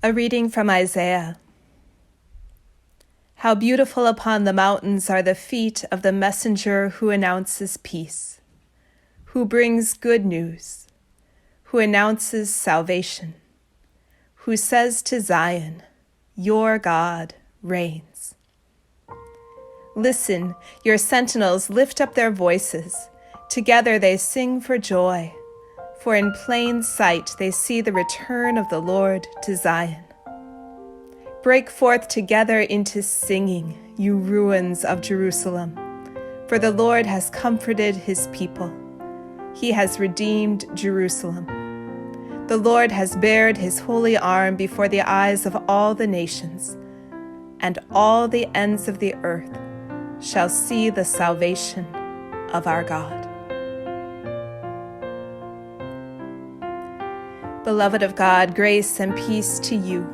A reading from Isaiah. How beautiful upon the mountains are the feet of the messenger who announces peace, who brings good news, who announces salvation, who says to Zion, "Your God reigns." Listen, your sentinels lift up their voices. Together they sing for joy, for in plain sight they see the return of the Lord to Zion. Break forth together into singing, you ruins of Jerusalem, for the Lord has comforted his people. He has redeemed Jerusalem. The Lord has bared his holy arm before the eyes of all the nations, and all the ends of the earth shall see the salvation of our God. Beloved of God, grace and peace to you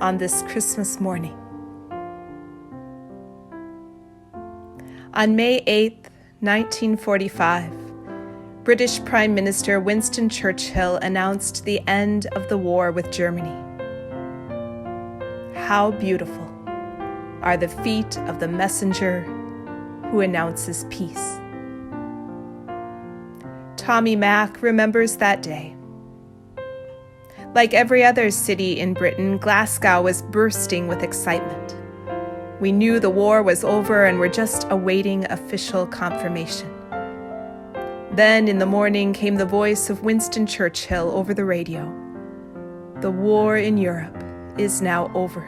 on this Christmas morning. On May 8, 1945, British Prime Minister Winston Churchill announced the end of the war with Germany. How beautiful are the feet of the messenger who announces peace. Tommy Mack remembers that day. Like every other city in Britain, Glasgow was bursting with excitement. We knew the war was over and were just awaiting official confirmation. Then in the morning came the voice of Winston Churchill over the radio. The war in Europe is now over.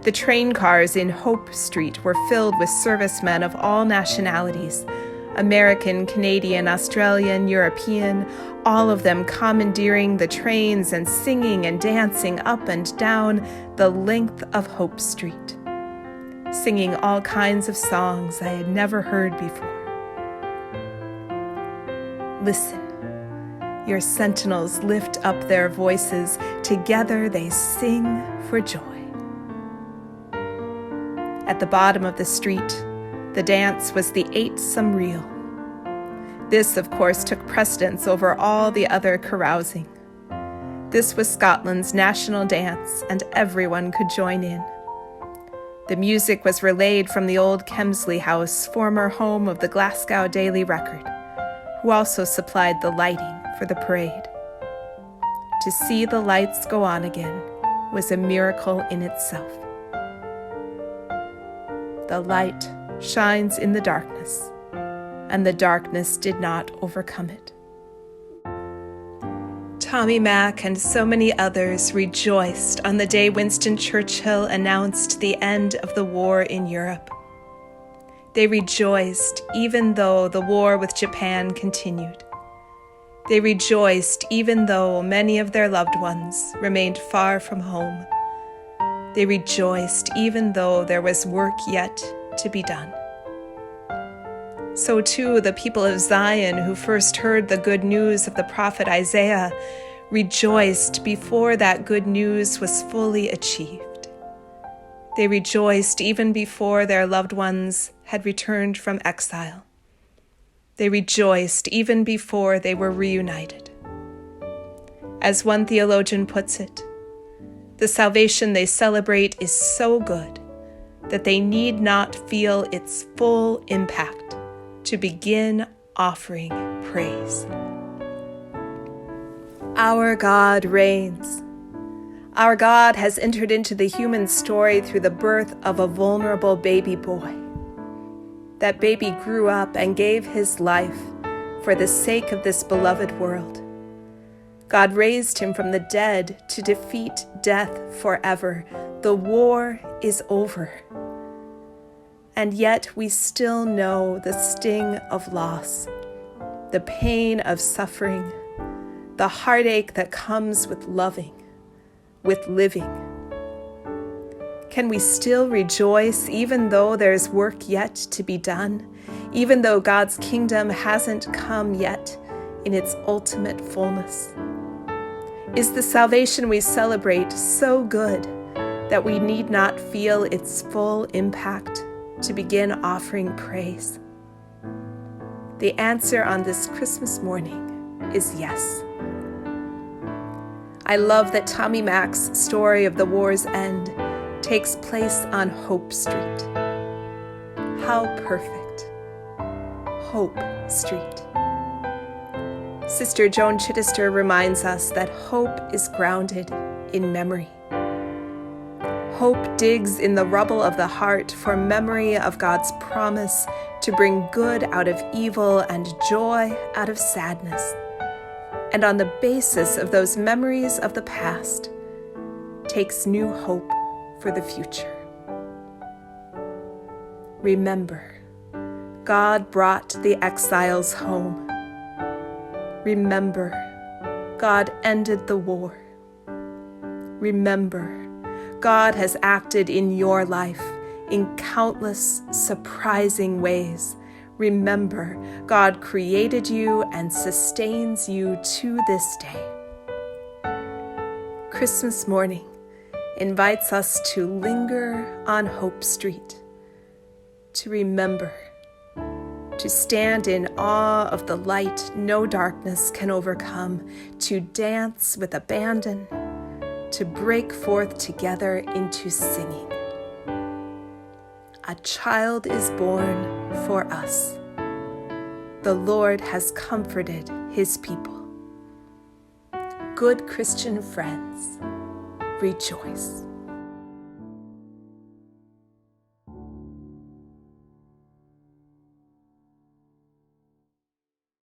The train cars in Hope Street were filled with servicemen of all nationalities, American, Canadian, Australian, European, all of them commandeering the trains and singing and dancing up and down the length of Hope Street, singing all kinds of songs I had never heard before. Listen, your sentinels lift up their voices. Together they sing for joy. At the bottom of the street, the dance was the Eightsome Reel. This, of course, took precedence over all the other carousing. This was Scotland's national dance, and everyone could join in. The music was relayed from the old Kemsley House, former home of the Glasgow Daily Record, who also supplied the lighting for the parade. To see the lights go on again was a miracle in itself. The light shines in the darkness, and the darkness did not overcome it. Tommy Mack and so many others rejoiced on the day Winston Churchill announced the end of the war in Europe. They rejoiced even though the war with Japan continued. They rejoiced even though many of their loved ones remained far from home. They rejoiced even though there was work yet to be done. So too the people of Zion who first heard the good news of the prophet Isaiah rejoiced before that good news was fully achieved. They rejoiced even before their loved ones had returned from exile. They rejoiced even before they were reunited. As one theologian puts it, the salvation they celebrate is so good that they need not feel its full impact to begin offering praise. Our God reigns. Our God has entered into the human story through the birth of a vulnerable baby boy. That baby grew up and gave his life for the sake of this beloved world. God raised him from the dead to defeat death forever. The war is over. And yet we still know the sting of loss, the pain of suffering, the heartache that comes with loving, with living. Can we still rejoice even though there's work yet to be done, even though God's kingdom hasn't come yet in its ultimate fullness? Is the salvation we celebrate so good that we need not feel its full impact to begin offering praise? The answer on this Christmas morning is yes. I love that Tommy Mack's story of the war's end takes place on Hope Street. How perfect. Hope Street. Sister Joan Chittister reminds us that hope is grounded in memory. Hope digs in the rubble of the heart for memory of God's promise to bring good out of evil and joy out of sadness. And on the basis of those memories of the past, takes new hope for the future. Remember, God brought the exiles home. Remember, God ended the war. Remember, God has acted in your life in countless surprising ways. Remember, God created you and sustains you to this day. Christmas morning invites us to linger on Hope Street, to remember, to stand in awe of the light no darkness can overcome, to dance with abandon, to break forth together into singing. A child is born for us. The Lord has comforted his people. Good Christian friends, rejoice.